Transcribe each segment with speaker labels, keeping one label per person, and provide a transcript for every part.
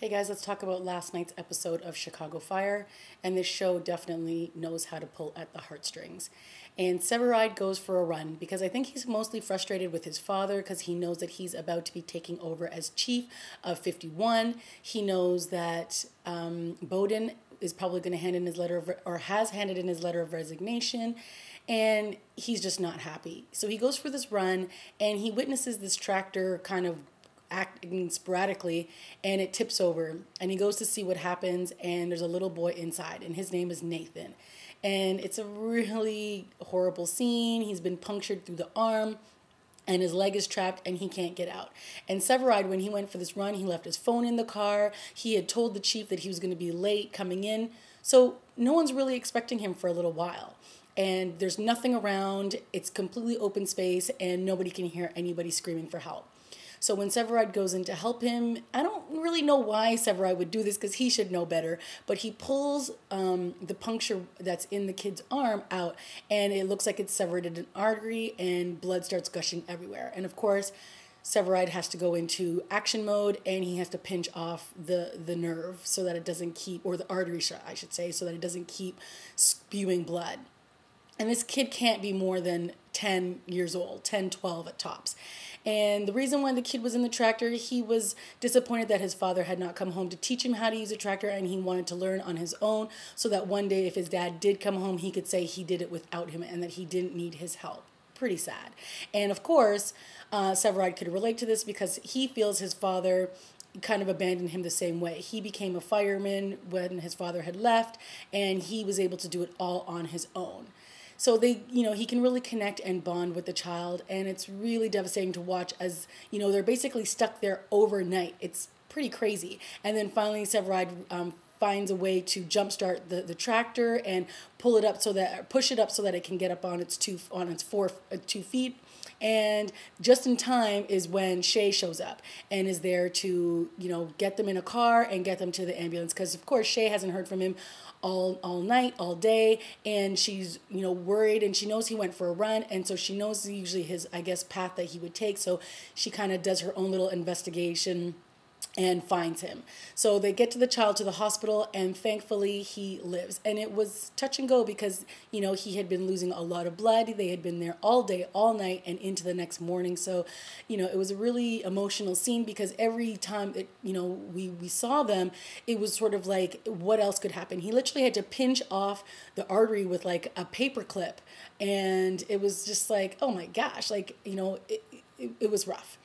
Speaker 1: Hey guys, let's talk about last night's episode of Chicago Fire. And this show definitely knows how to pull at the heartstrings. And Joyride goes for a run because I think he's mostly frustrated with his father because he knows that he's about to be taking over as chief of 51. He knows that Bowden is probably going to hand in his letter of, or has handed in his letter of resignation, and he's just not happy. So he goes for this run and he witnesses this tractor kind of acting sporadically, and it tips over, and he goes to see what happens, and there's a little boy inside, and his name is Nathan. And it's a really horrible scene. He's been punctured through the arm and his leg is trapped and he can't get out. And Joyride, when he went for this run, he left his phone in the car. He had told the chief that he was going to be late coming in, so no one's really expecting him for a little while. And there's nothing around. It's completely open space and nobody can hear anybody screaming for help. So when Joyride goes in to help him, I don't really know why Joyride would do this because he should know better, but he pulls the puncture that's in the kid's arm out, and it looks like it's severed an artery, and blood starts gushing everywhere. And of course, Joyride has to go into action mode, and he has to pinch off the nerve so that it doesn't keep, or the artery, I should say, so that it doesn't keep spewing blood. And this kid can't be more than 10 years old, 10, 12 at tops. And the reason why the kid was in the tractor, he was disappointed that his father had not come home to teach him how to use a tractor, and he wanted to learn on his own so that one day if his dad did come home, he could say he did it without him and that he didn't need his help. Pretty sad. And of course, Joyride could relate to this because he feels his father kind of abandoned him the same way. He became a fireman when his father had left, and he was able to do it all on his own. So he can really connect and bond with the child, and it's really devastating to watch as, they're basically stuck there overnight. It's pretty crazy. And then finally Joyride finds a way to jumpstart the tractor and push it up so that it can get up on its two feet. And just in time is when Shay shows up and is there to, get them in a car and get them to the ambulance. Because, of course, Shay hasn't heard from him all night, all day. And she's, worried, and she knows he went for a run. And so she knows usually his, path that he would take. So she kind of does her own little investigation and finds him. So they get the child to the hospital, and thankfully he lives. And it was touch and go because, he had been losing a lot of blood. They had been there all day, all night, and into the next morning. So, it was a really emotional scene because every time we saw them, it was sort of like, what else could happen? He literally had to pinch off the artery with like a paper clip. And it was just like, oh my gosh, it was rough.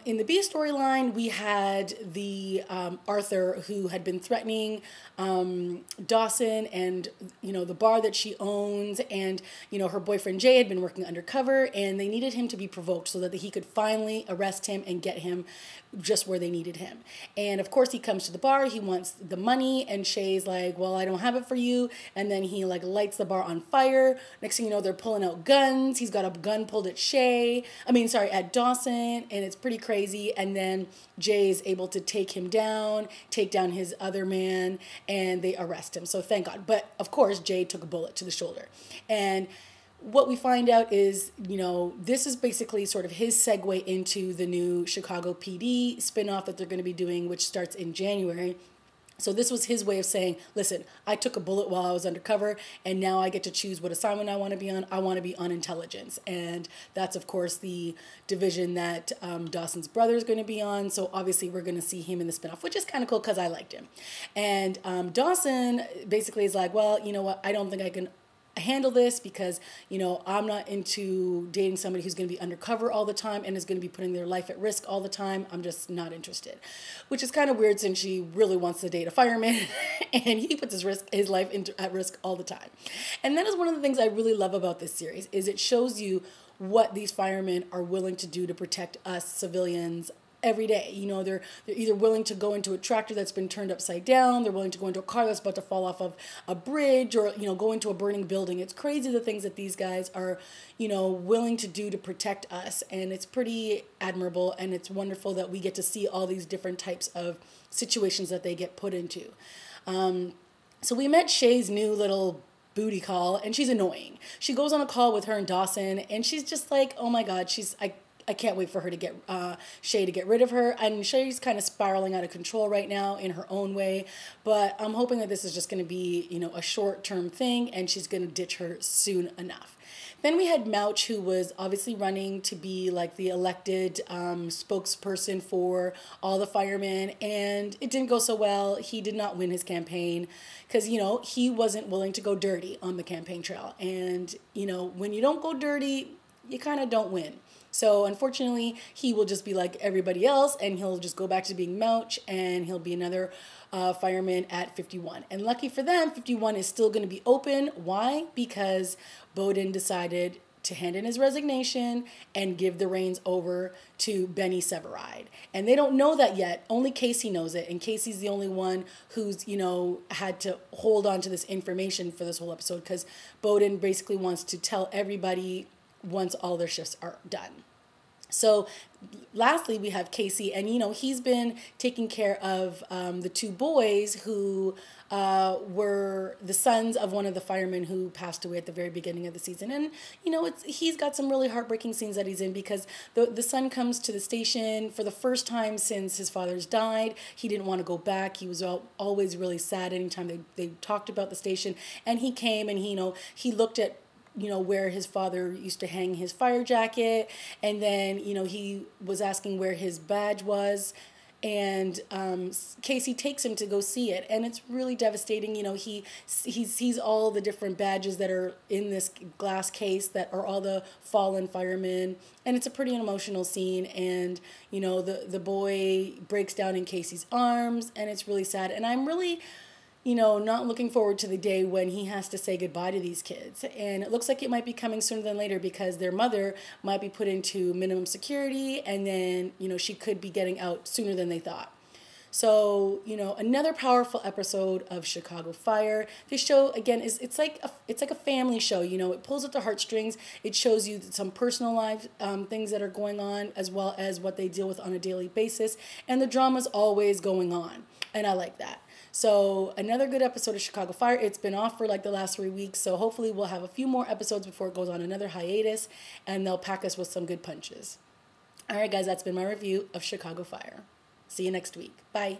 Speaker 1: In the B storyline, we had the Arthur who had been threatening Dawson and, the bar that she owns, and, her boyfriend Jay had been working undercover, and they needed him to be provoked so that he could finally arrest him and get him just where they needed him. And of course he comes to the bar, he wants the money, and Shay's like, well, I don't have it for you. And then he lights the bar on fire. Next thing you know, they're pulling out guns. He's got a gun pulled at at Dawson, and it's pretty crazy. And then Jay is able to take down his other man, and they arrest him. So thank God. But of course, Jay took a bullet to the shoulder. And what we find out is, this is basically sort of his segue into the new Chicago PD spinoff that they're going to be doing, which starts in January. So this was his way of saying, listen, I took a bullet while I was undercover, and now I get to choose what assignment I want to be on. I want to be on intelligence. And that's, of course, the division that Dawson's brother is going to be on. So obviously we're going to see him in the spinoff, which is kind of cool because I liked him. And Dawson basically is like, well, you know what? I don't think I can handle this because, I'm not into dating somebody who's going to be undercover all the time and is going to be putting their life at risk all the time. I'm just not interested, which is kind of weird since she really wants to date a fireman and he puts his life at risk all the time. And that is one of the things I really love about this series is it shows you what these firemen are willing to do to protect us civilians every day. They're either willing to go into a tractor that's been turned upside down, they're willing to go into a car that's about to fall off of a bridge, or, go into a burning building. It's crazy the things that these guys are, willing to do to protect us. And it's pretty admirable, and it's wonderful that we get to see all these different types of situations that they get put into. So we met Shay's new little booty call, and she's annoying. She goes on a call with her and Dawson, and she's just like, oh my God, I can't wait for her to get Shay to get rid of her. And Shay's kind of spiraling out of control right now in her own way, but I'm hoping that this is just going to be, you know, a short-term thing, and she's going to ditch her soon enough. Then we had Mouch, who was obviously running to be like the elected spokesperson for all the firemen, and it didn't go so well. He did not win his campaign because, you know, he wasn't willing to go dirty on the campaign trail. And, you know, when you don't go dirty, you kind of don't win. So unfortunately, he will just be like everybody else, and he'll just go back to being Mouch, and he'll be another fireman at 51. And lucky for them, 51 is still going to be open. Why? Because Bowden decided to hand in his resignation and give the reins over to Benny Severide. And they don't know that yet. Only Casey knows it. And Casey's the only one who's, you know, had to hold on to this information for this whole episode, because Bowden basically wants to tell everybody once all their shifts are done. So lastly, we have Casey, and, you know, he's been taking care of the two boys who were the sons of one of the firemen who passed away at the very beginning of the season. And, you know, he's got some really heartbreaking scenes that he's in, because the son comes to the station for the first time since his father's died. He didn't want to go back. He was always really sad anytime they talked about the station. And he came, and he, you know, he looked at, you know, where his father used to hang his fire jacket, and then, you know, he was asking where his badge was, and Casey takes him to go see it, and it's really devastating. You know, he sees all the different badges that are in this glass case that are all the fallen firemen, and it's a pretty emotional scene. And, you know, the boy breaks down in Casey's arms, and it's really sad. And I'm really, you know, not looking forward to the day when he has to say goodbye to these kids. And it looks like it might be coming sooner than later, because their mother might be put into minimum security, and then, you know, she could be getting out sooner than they thought. So, you know, another powerful episode of Chicago Fire. This show, again, it's like a family show. You know, it pulls at the heartstrings. It shows you some personal life things that are going on, as well as what they deal with on a daily basis. And the drama's always going on, and I like that. So another good episode of Chicago Fire. It's been off for like the last 3 weeks, so hopefully we'll have a few more episodes before it goes on another hiatus, and they'll pack us with some good punches. All right, guys, that's been my review of Chicago Fire. See you next week. Bye.